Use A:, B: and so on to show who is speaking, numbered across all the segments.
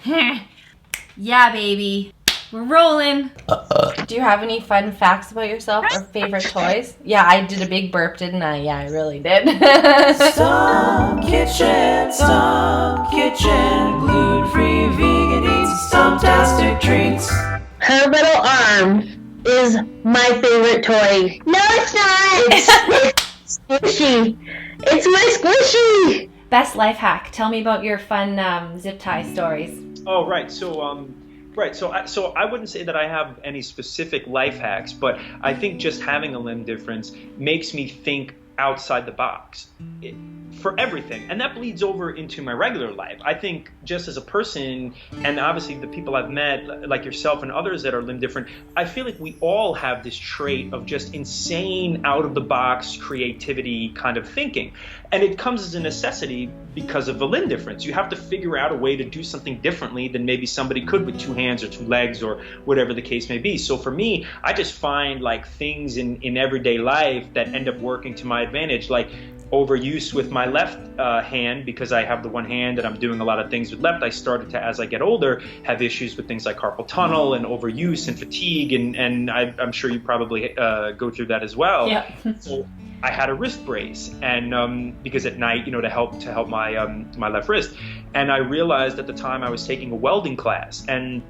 A: weird. Yeah, baby. We're rolling. Do you have any fun facts about yourself or favorite toys? Yeah, I did a big burp, didn't I? Yeah, I really did.
B: Stump Kitchen, gluten-free, vegan eats, Stumptastic treats.
C: Her little arm is my favorite toy. No, it's not. It's squishy. It's my squishy.
A: Best life hack. Tell me about your fun zip tie stories.
D: Oh, right. So I wouldn't say that I have any specific life hacks, but I think just having a limb difference makes me think outside the box for everything. And that bleeds over into my regular life. I think just as a person, and obviously the people I've met, like yourself and others that are limb different, I feel like we all have this trait of just insane out-of-the-box creativity kind of thinking. And it comes as a necessity because of the limb difference. You have to figure out a way to do something differently than maybe somebody could with 2 hands or 2 legs or whatever the case may be. So for me, I just find like things in everyday life that end up working to my advantage, like overuse with my left hand, because I have the one hand and I'm doing a lot of things with left. I started to, as I get older, have issues with things like carpal tunnel and overuse and fatigue, and I'm sure you probably go through that as well.
A: Yeah.
D: So I had a wrist brace, and because at night, to help my left wrist, and I realized at the time I was taking a welding class, and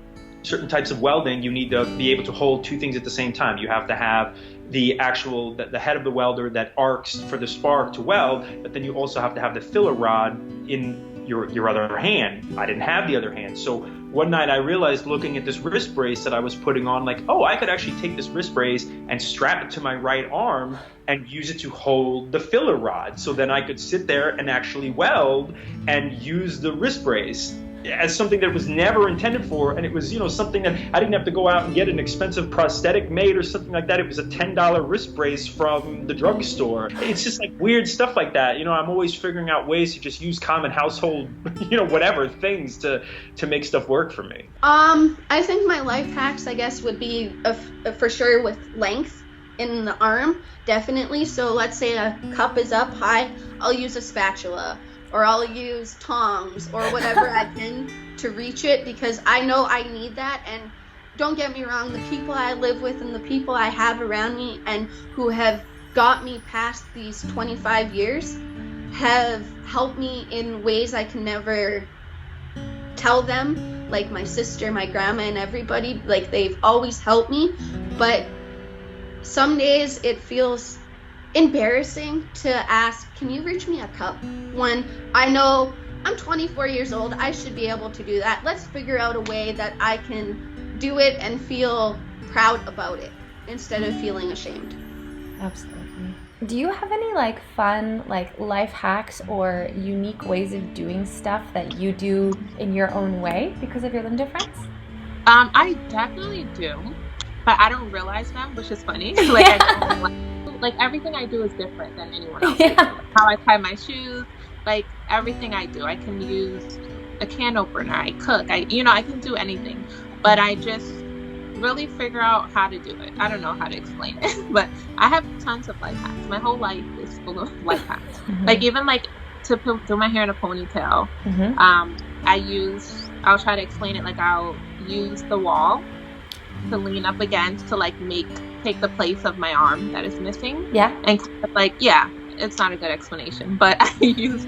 D: certain types of welding, you need to be able to hold 2 things at the same time. You have to have the head of the welder that arcs for the spark to weld, but then you also have to have the filler rod in your other hand. I didn't have the other hand. So one night I realized, looking at this wrist brace that I was putting on, like, oh, I could actually take this wrist brace and strap it to my right arm and use it to hold the filler rod. So then I could sit there and actually weld and use the wrist brace as something that was never intended for, and it was something that I didn't have to go out and get an expensive prosthetic made or something like that. It was a $10 wrist brace from the drugstore. It's just like weird stuff like that. I'm always figuring out ways to just use common household whatever things to make stuff work for me.
E: I think my life hacks, I guess, would be for sure with length in the arm, definitely. So let's say a cup is up high, I'll use a spatula, or I'll use tongs or whatever I can to reach it, because I know I need that. And don't get me wrong, the people I live with and the people I have around me and who have got me past these 25 years have helped me in ways I can never tell them, like my sister, my grandma, and everybody. Like, they've always helped me, but some days it feels embarrassing to ask, can you reach me a cup, when I know I'm 24 years old, I should be able to do that. Let's figure out a way that I can do it and feel proud about it instead of feeling ashamed.
A: Absolutely. Do you have any fun life hacks or unique ways of doing stuff that you do in your own way because of your limb difference?
F: I definitely do, but I don't realize them, which is funny. Everything I do is different than anyone else.
A: Yeah.
F: How I tie my shoes, everything I do. I can use a can opener, I cook, I can do anything, but I just really figure out how to do it. I don't know how to explain it, but I have tons of life hacks. My whole life is full of life hacks.
A: Mm-hmm.
F: Even to do my hair in a ponytail.
A: Mm-hmm.
F: I'll try to explain it, I'll use the wall to lean up against to take the place of my arm that is missing.
A: Yeah.
F: And it's not a good explanation, but I use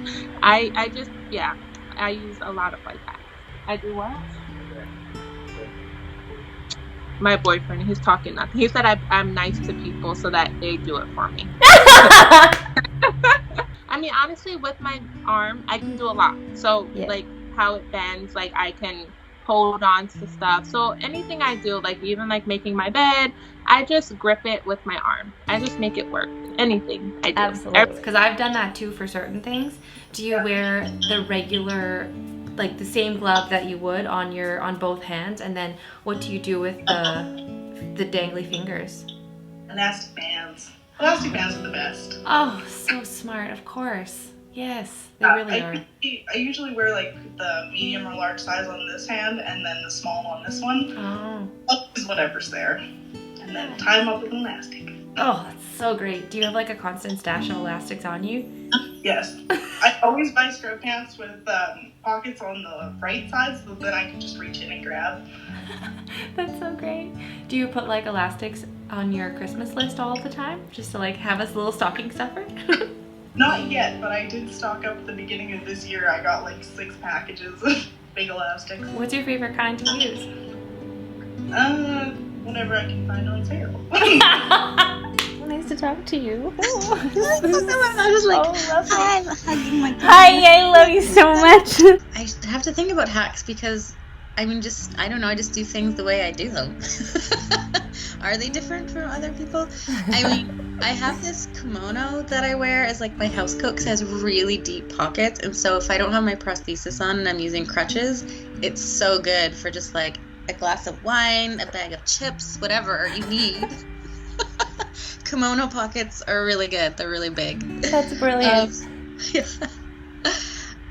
F: a lot of life hacks. I do what? My boyfriend, he's talking nothing. He said I'm nice to people so that they do it for me. I mean, honestly, with my arm, I can do a lot. So
A: yeah.
F: How it bends, I can hold on to stuff. So anything I do, even making my bed, I just grip it with my arm. I just make it work. Anything I do.
A: Absolutely. Because I've done that too for certain things. Do you wear the regular, the same glove that you would on both hands, and then what do you do with the dangly fingers?
G: Elastic bands. Elastic bands are the best.
A: Oh, so smart. Of course. Yes, they really are.
G: I usually wear the medium or large size on this hand and then the small on this one.
A: Oh.
G: I'll use whatever's there. And then tie them up with an elastic.
A: Oh, that's so great. Do you have a constant stash of elastics on you?
G: Yes. I always buy scrub pants with pockets on the right side, so then I can just reach in and grab.
A: That's so great. Do you put like elastics on your Christmas list all the time, just to like have us a little stocking stuffer?
G: Not yet, but I did stock up at the beginning of this year. I got like 6 packages of big elastics.
A: What's your favorite kind to use?
G: Whatever I can find on sale.
A: Nice to talk to you.
H: I was like, hi, I'm hugging my
A: Hi, I love you so much.
H: I have to think about hacks because, I mean, I don't know, I just do things the way I do them. Are they different from other people? I mean, I have this kimono that I wear as like my house coat because it has really deep pockets, and so if I don't have my prosthesis on and I'm using crutches, it's so good for just like a glass of wine, a bag of chips, whatever you need. Kimono pockets are really good. They're really big.
A: That's brilliant.
H: Yeah.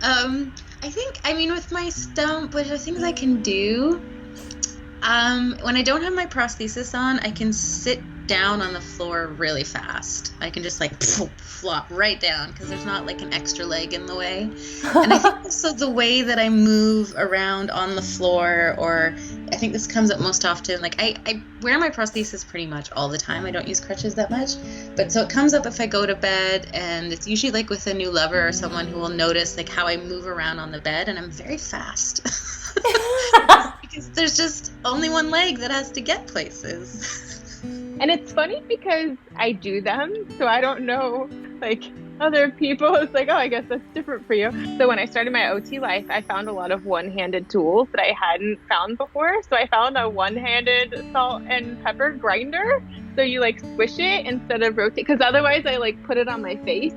H: I think, I mean, with my Stump, what are things I can do? When I don't have my prosthesis on, I can sit down on the floor really fast. I can just like flop right down because there's not like an extra leg in the way. And I think also the way that I move around on the floor, or I think this comes up most often, like I wear my prosthesis pretty much all the time. I don't use crutches that much, but so it comes up if I go to bed, and it's usually like with a new lover or someone who will notice like how I move around on the bed, and I'm very fast. Because there's just only one leg that has to get places.
I: And it's funny because I do them, so I don't know, like, other people. It's like, oh, I guess that's different for you. So when I started my OT life, I found a lot of one-handed tools that I hadn't found before. So I found a one-handed salt and pepper grinder. So you, like, squish it instead of rotate, because otherwise I, like, put it on my face,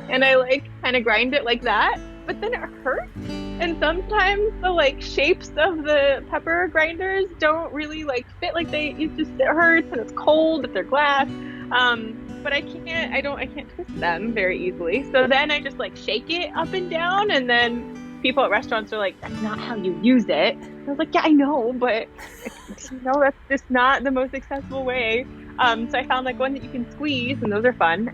I: and I, like, kind of grind it like that. But then it hurts. And sometimes the like shapes of the pepper grinders don't really like fit, like it hurts, and it's cold if they're glass. But I can't twist them very easily. So then I just like shake it up and down, and then people at restaurants are like, that's not how you use it. And I was like, yeah, I know, but that's just not the most accessible way. So I found like one that you can squeeze, and those are fun.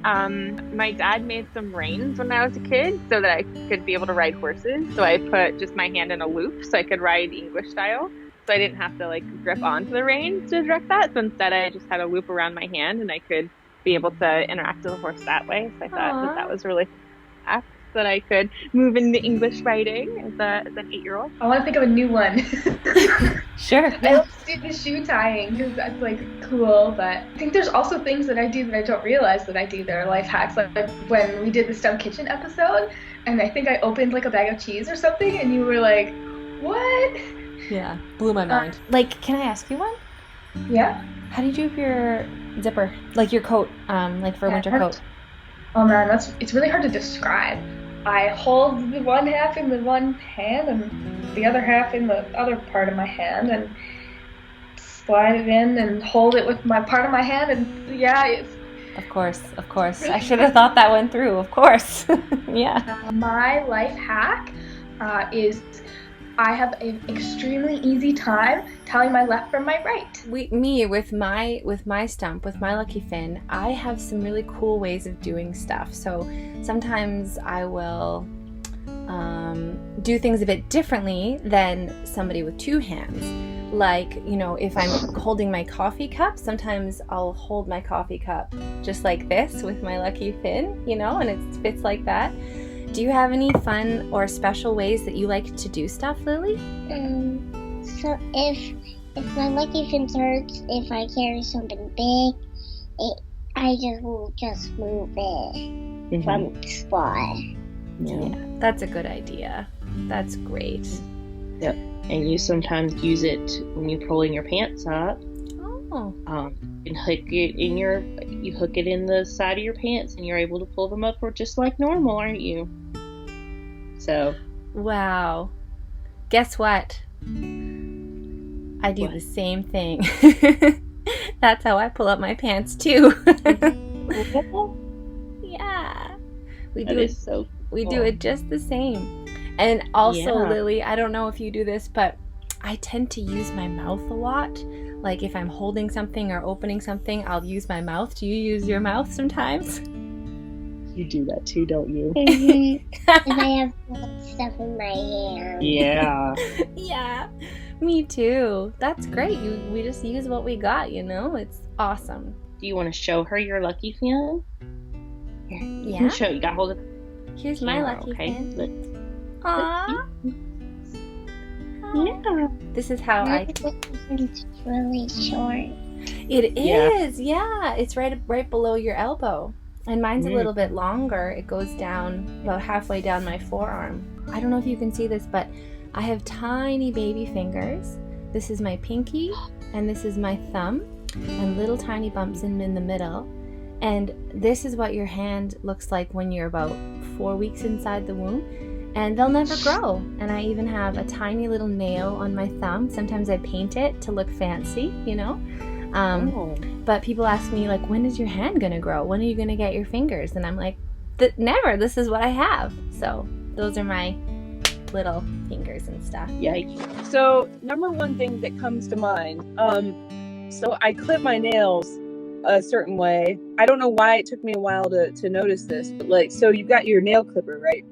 I: My dad made some reins when I was a kid so that I could be able to ride horses. So I put just my hand in a loop so I could ride English style. So I didn't have to like grip onto the reins to direct that. So instead I just had a loop around my hand, and I could be able to interact with the horse that way. So I thought that was really fast, that I could move into English riding as an 8-year-old.
J: I want to think of a new one.
A: Sure.
J: I love to do the shoe tying because that's like cool, but I think there's also things that I do that I don't realize that I do that are life hacks. Like when we did the Stump Kitchen episode, and I think I opened like a bag of cheese or something, and you were like, what?
A: Yeah, blew my mind. Like, can I ask you one?
J: Yeah?
A: How do you do with your zipper? Like your coat, like for a winter coat?
J: Oh man, it's really hard to describe. I hold the one half in the one hand and the other half in the other part of my hand, and slide it in and hold it with my part of my hand, and yeah, it's...
A: Of course. I should have thought that one through, of course. Yeah.
J: My life hack is I have an extremely easy time telling my left from my right.
A: With my Stump, with my Lucky Fin, I have some really cool ways of doing stuff. So sometimes I will do things a bit differently than somebody with 2 hands. Like, if I'm holding my coffee cup, sometimes I'll hold my coffee cup just like this with my Lucky Fin, and it fits like that. Do you have any fun or special ways that you like to do stuff, Lily?
K: So if my Lucky Fin hurts, if I carry something big, I will just move it from the spot.
A: Yeah, that's a good idea. That's great.
C: Yep. And you sometimes use it when you're pulling your pants up.
A: Oh.
C: And you hook it in the side of your pants, and you're able to pull them upward just like normal, aren't you? So.
A: Wow. Guess what? I do the same thing. That's how I pull up my pants too. Yeah. We do it just the same. And also, Lily, I don't know if you do this, but I tend to use my mouth a lot. Like if I'm holding something or opening something, I'll use my mouth. Do you use your mouth sometimes?
C: You do that too, don't you?
K: And I have stuff in my hair.
C: Yeah.
A: Yeah, me too. That's great. We just use what we got, It's awesome.
C: Do you want to show her your lucky fan? Here, you
A: Yeah.
C: can show. You got hold of.
A: Here's my
C: camera,
A: lucky
C: okay?
A: fan.
C: Look.
A: Aww.
C: Yeah.
A: This is how I.
K: It's really short.
A: It
C: Yeah.
A: is, yeah. It's right below your elbow. And mine's a little bit longer. It goes down about halfway down my forearm. I don't know if you can see this, but I have tiny baby fingers. This is my pinky, and this is my thumb, and little tiny bumps in the middle. And this is what your hand looks like when you're about 4 weeks inside the womb. And they'll never grow. And I even have a tiny little nail on my thumb. Sometimes I paint it to look fancy, But people ask me, like, when is your hand gonna grow? When are you gonna get your fingers? And I'm like, never. This is what I have. So those are my little fingers and stuff.
C: Yikes.
L: So, number one thing that comes to mind, so I clip my nails a certain way. I don't know why it took me a while to notice this, but so you've got your nail clipper, right?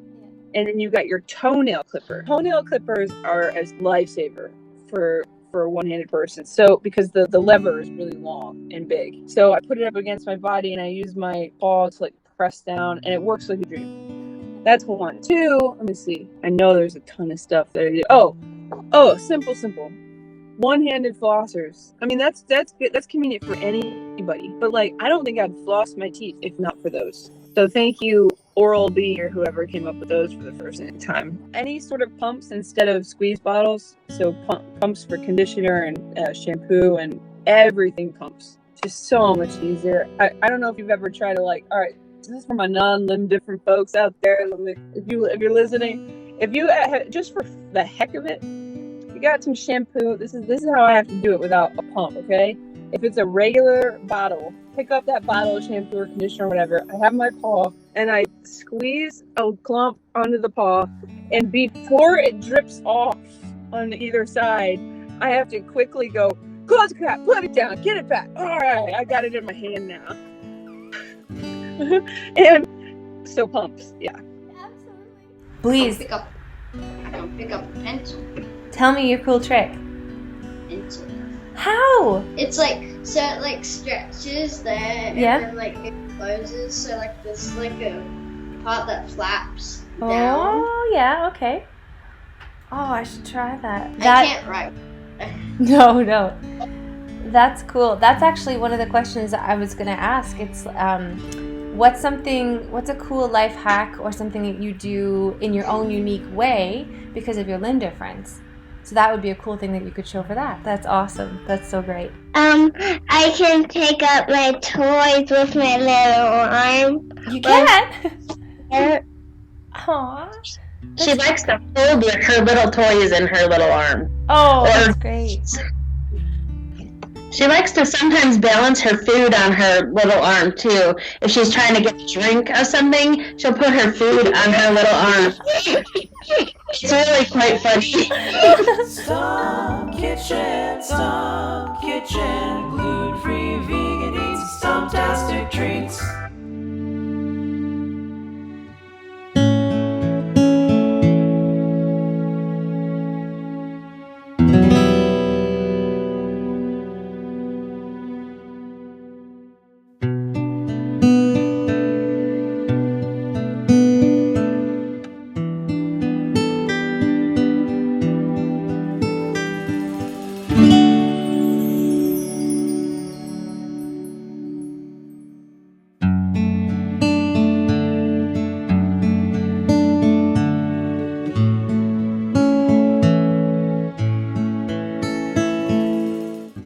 L: And then you've got your toenail clipper. Toenail clippers are a lifesaver for a one-handed person. So, because the lever is really long and big. So I put it up against my body and I use my paw to press down, and it works like a dream. That's one. Two, let me see. I know there's a ton of stuff that I do. Oh, simple. One-handed flossers. I mean, that's good. That's convenient for anybody. But I don't think I'd floss my teeth if not for those. So thank you, Oral-B or whoever came up with those for the first time. Any sort of pumps instead of squeeze bottles. So pumps for conditioner and shampoo and everything pumps. Just so much easier. I don't know if you've ever tried to all right, this is for my non-limb different folks out there. If you're listening, if you just for the heck of it, you got some shampoo. This is how I have to do it without a pump. Okay, if it's a regular bottle, pick up that bottle of shampoo or conditioner or whatever. I have my paw and I squeeze a clump onto the paw, and before it drips off on either side, I have to quickly go, close the cap, put it down, get it back. All right, I got it in my hand now. And so pumps, yeah.
A: Please,
E: Pick up a pencil.
A: tell me your cool trick.
E: Pencil.
A: How?
E: It's so it stretches there,
A: Yeah.
E: and then it closes. So there's a part that flaps down.
A: Oh, yeah, okay. Oh, I should try that.
E: I can't write.
A: No. That's cool. That's actually one of the questions that I was going to ask. It's what's a cool life hack or something that you do in your own unique way because of your limb difference? So that would be a cool thing that you could show for that. That's awesome. That's so great.
K: I can take up my toys with my little arm.
A: You can?
K: Yeah.
A: Aww.
C: She likes to hold her little toys in her little arm.
A: Oh, that's great.
C: She likes to sometimes balance her food on her little arm too. If she's trying to get a drink of something, she'll put her food on her little arm. It's really quite funny.
B: Stump Kitchen, gluten-free, vegan eats, Stumptastic treats.